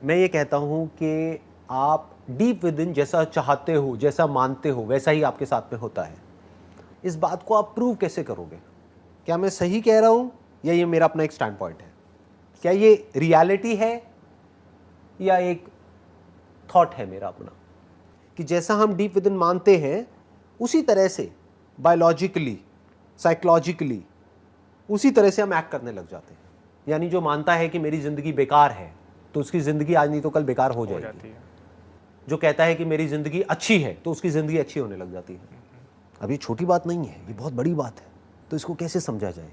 मैं ये कहता हूँ कि आप डीप विद इन जैसा चाहते हो, जैसा मानते हो, वैसा ही आपके साथ में होता है। इस बात को आप प्रूव कैसे करोगे? क्या मैं सही कह रहा हूँ या ये मेरा अपना एक स्टैंड पॉइंट है? क्या ये रियलिटी है या एक थॉट है मेरा अपना? कि जैसा हम डीप विद इन मानते हैं उसी तरह से बायोलॉजिकली, साइकोलॉजिकली उसी तरह से हम एक्ट करने लग जाते हैं। यानी जो मानता है कि मेरी ज़िंदगी बेकार है तो उसकी ज़िंदगी आज नहीं तो कल बेकार हो जाती है। जो कहता है कि मेरी ज़िंदगी अच्छी है तो उसकी ज़िंदगी अच्छी होने लग जाती है। अब ये छोटी बात नहीं है, ये बहुत बड़ी बात है। तो इसको कैसे समझा जाए?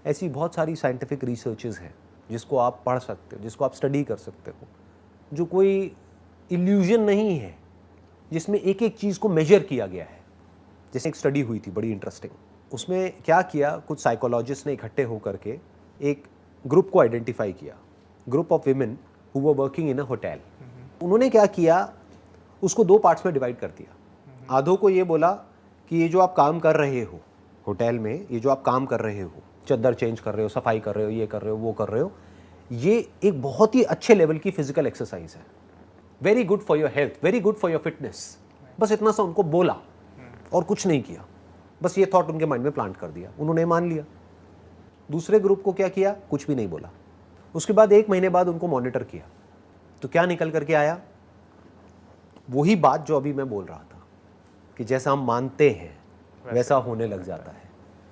ऐसी बहुत सारी साइंटिफिक रिसर्चेस हैं जिसको आप पढ़ सकते हो, जिसको आप स्टडी कर सकते हो, जो कोई इल्यूजन नहीं है, जिसमें एक एक चीज़ को मेजर किया गया है। जैसे एक स्टडी हुई थी बड़ी इंटरेस्टिंग, उसमें क्या किया, कुछ साइकोलॉजिस्ट ने इकट्ठे होकर के एक ग्रुप को आइडेंटिफाई किया, group of women who were working in a hotel. उन्होंने क्या किया, उसको दो पार्ट्स में डिवाइड कर दिया। आधों को ये बोला कि ये जो आप काम कर रहे हो होटल में, ये जो आप काम कर रहे हो, चद्दर चेंज कर रहे हो, सफाई कर रहे हो, ये कर रहे हो, वो कर रहे हो, ये एक बहुत ही अच्छे लेवल की फिजिकल एक्सरसाइज है, very good for your health, very good for your fitness. बस इतना सा उनको बोला और कुछ नहीं किया, बस ये थॉट उनके माइंड में प्लांट कर दिया, उन्होंने मान लिया। दूसरे ग्रुप को क्या किया, कुछ भी नहीं बोला। उसके बाद 1 महीने बाद उनको मॉनिटर किया तो क्या निकल करके आया, वही बात जो अभी मैं बोल रहा था कि जैसा हम मानते हैं वैसा होने लग जाता है।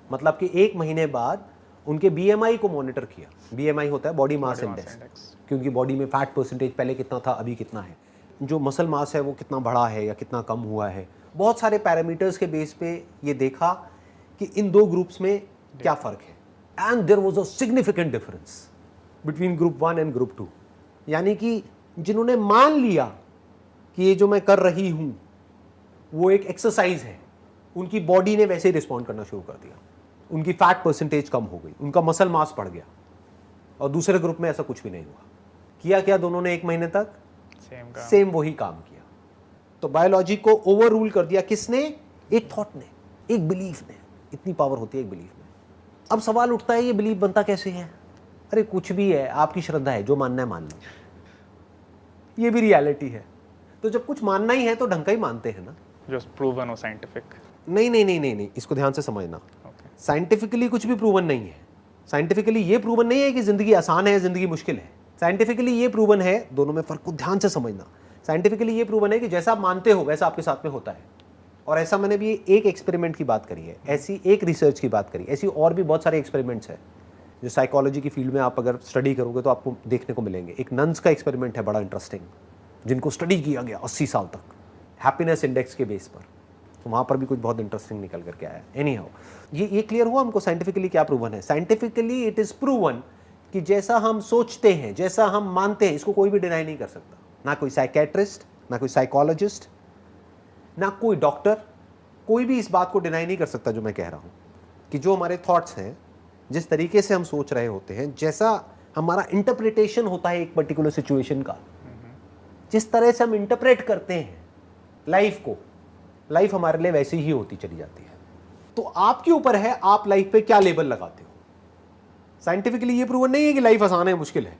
मतलब कि 1 महीने बाद उनके बीएमआई को मॉनिटर किया। बीएमआई होता है बॉडी मास इंडेक्स, क्योंकि बॉडी में फैट परसेंटेज पहले कितना था, अभी कितना है, जो मसल मास है वो कितना बढ़ा है या कितना कम हुआ है। बहुत सारे पैरामीटर्स के बेस पे ये देखा कि इन दो ग्रुप्स में क्या फ़र्क है। And there was a significant difference between group 1 and group 2। यानी कि जिन्होंने मान लिया कि ये जो मैं कर रही हूँ वो एक एक्सरसाइज है, उनकी बॉडी ने वैसे ही रिस्पॉन्ड करना शुरू कर दिया, उनकी फैट परसेंटेज कम हो गई, उनका मसल मास बढ़ गया। और दूसरे ग्रुप में ऐसा कुछ भी नहीं हुआ। किया क्या दोनों ने 1 महीने तक? सेम वही काम किया। तो बायोलॉजी को ओवर रूल कर दिया किसने? एक थॉट ने, एक बिलीफ ने। इतनी पावर होती है एक बिलीफ में। अब सवाल उठता है, ये बिलीफ बनता कैसे है? अरे कुछ भी है, आपकी श्रद्धा है, जो मानना है मान लो, ये भी रियलिटी है। तो जब कुछ मानना ही है तो ढंग का ही मानते हैं ना, जो प्रूवन हो साइंटिफिक। नहीं, इसको ध्यान से समझना। साइंटिफिकली कुछ भी प्रूवन नहीं है। साइंटिफिकली ये प्रूवन नहीं है कि जिंदगी आसान है, जिंदगी मुश्किल है। साइंटिफिकली ये प्रूवन है, दोनों में फर्क को ध्यान से समझना। साइंटिफिकली ये प्रूवन है कि जैसा आप मानते हो वैसा आपके साथ में होता है। और ऐसा मैंने भी एक एक्सपेरिमेंट की बात करी है, ऐसी एक रिसर्च की बात करी, ऐसी और भी बहुत सारे एक्सपेरिमेंट्स हैं जो साइकोलॉजी की फील्ड में आप अगर स्टडी करोगे तो आपको देखने को मिलेंगे। एक नन्स का एक्सपेरिमेंट है बड़ा इंटरेस्टिंग, जिनको स्टडी किया गया 80 साल तक हैप्पीनेस इंडेक्स के बेस पर। तो वहाँ पर भी कुछ बहुत इंटरेस्टिंग निकल करके आया। एनी हाउ, ये क्लियर हुआ हमको साइंटिफिकली क्या प्रूवन है। साइंटिफिकली इट इज़ प्रूवन कि जैसा हम सोचते हैं, जैसा हम मानते हैं, इसको कोई भी डिनाई नहीं कर सकता। ना कोई साइकेट्रिस्ट, ना कोई साइकोलॉजिस्ट, ना कोई डॉक्टर, कोई भी इस बात को डिनाई नहीं कर सकता जो मैं कह रहा हूँ कि जो हमारे थॉट्स हैं, जिस तरीके से हम सोच रहे होते हैं, जैसा हमारा इंटरप्रिटेशन होता है एक पर्टिकुलर सिचुएशन का, जिस तरह से हम इंटरप्रेट करते हैं लाइफ को, लाइफ हमारे लिए वैसी ही होती चली जाती है। तो आपके ऊपर है आप लाइफ पे क्या लेबल लगाते हो। साइंटिफिकली ये प्रूवन नहीं है कि लाइफ आसान है, मुश्किल है।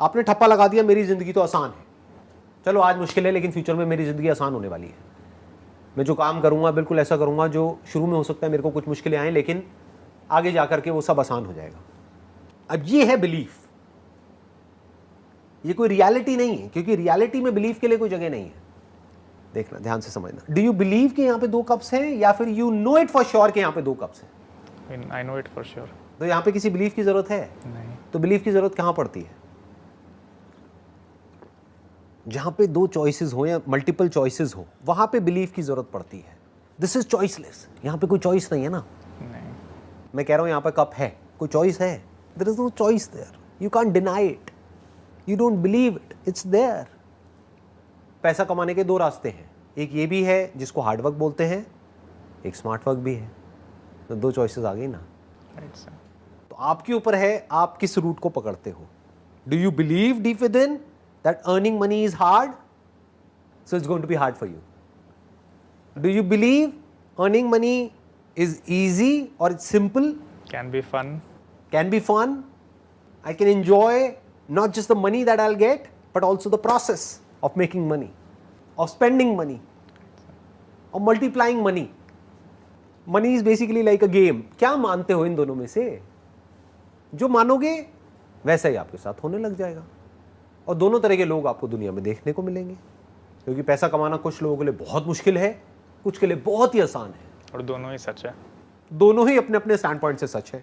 आपने ठप्पा लगा दिया मेरी जिंदगी तो आसान है, चलो आज मुश्किल है लेकिन फ्यूचर में मेरी जिंदगी आसान होने वाली है। मैं जो काम करूंगा बिल्कुल ऐसा करूंगा जो शुरू में हो सकता है मेरे को कुछ मुश्किलें आए, लेकिन आगे जाकर के वो सब आसान हो जाएगा। अब ये है बिलीफ, ये कोई रियलिटी नहीं है, क्योंकि रियलिटी में बिलीफ के लिए कोई जगह नहीं है। देखना, ध्यान से समझना। डू यू बिलीव कि यहाँ पे 2 कप्स हैं, या फिर you know it for sure कि यहाँ पे 2 कप्स हैं? I know it for sure. तो यहाँ पे किसी बिलीफ की जरूरत है नहीं। तो बिलीफ की जरूरत कहाँ पड़ती है? जहाँ पे 2 चॉइसेस हो या मल्टीपल चॉइसेस हो, वहाँ पे बिलीफ की जरूरत पड़ती है। दिस इज चॉइसलेस, यहाँ पे कोई चॉइस नहीं है ना। नहीं। मैं कह रहा हूँ यहाँ पे कप है, कोई चॉइस है? There is no choice there, you can't deny it, you don't believe it, it's there. पैसा कमाने के 2 रास्ते हैं, एक ये भी है जिसको हार्ड वर्क बोलते हैं, एक स्मार्ट वर्क भी है। तो 2 चॉइसेस आ गई ना। तो आपके ऊपर है आप किस रूट को पकड़ते हो। Do you believe deep within that earning money is hard, so it's going to be hard for you? Do you believe earning money is easy और it's simple? Can be fun. Can be fun. I can enjoy not just the money that I'll get, but also the process of making money, of spending money, of multiplying money. Money is basically like a game. क्या मानते हो इन दोनों में से? जो मानोगे वैसा ही आपके साथ होने लग जाएगा। और दोनों तरह के लोग आपको दुनिया में देखने को मिलेंगे, क्योंकि पैसा कमाना कुछ लोगों के लिए बहुत मुश्किल है, कुछ के लिए बहुत ही आसान है, और दोनों ही सच है। दोनों ही अपने अपने स्टैंड पॉइंट से सच है।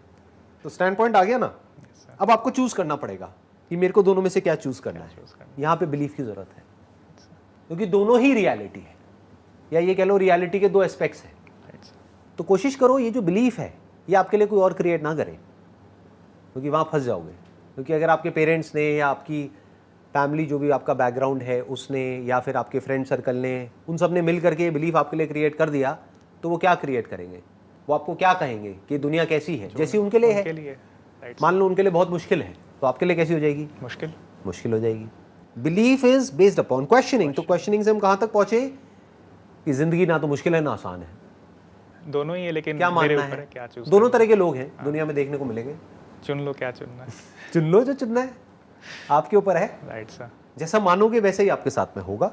तो स्टैंड पॉइंट आ गया ना, Yes, sir. अब आपको चूज करना पड़ेगा कि मेरे को दोनों में से क्या चूज करना है। choose करना यहाँ पे बिलीफ की जरूरत है, क्योंकि दोनों ही रियलिटी है, या ये कह लो रियलिटी के दो एस्पेक्ट्स हैं। Right, sir. तो कोशिश करो ये जो बिलीफ है ये आपके लिए कोई और क्रिएट ना करे, क्योंकि वहाँ फंस जाओगे। क्योंकि अगर आपके पेरेंट्स ने या आपकी फैमिली जो भी आपका बैकग्राउंड है उसने या फिर आपके फ्रेंड सर्कल ने, उन सब ने मिल करके ये बिलीफ आपके लिए क्रिएट कर दिया, तो वो क्या क्रिएट करेंगे? वो आपको क्या कहेंगे कि दुनिया कैसी है, जैसी उनके लिए उनके है। लिए राइट मान लो उनके लिए बहुत मुश्किल है, तो आपके लिए कैसी हो जाएगी? मुश्किल। मुश्किल हो जाएगी। Belief is based upon questioning. तो क्वेश्चनिंग से हम कहाँ तक पहुंचे कि जिंदगी ना तो मुश्किल है ना आसान है। दोनों ही है, लेकिन क्या मेरे मानना ऊपर है? है क्या चूज। दोनों तरह के लोग हैं दुनिया में देखने को मिलेंगे। चुन लो क्या चुनना है। चुन लो जो चुनना है, आपके ऊपर है। Right sir. जैसा मानोगे वैसे ही आपके साथ में होगा।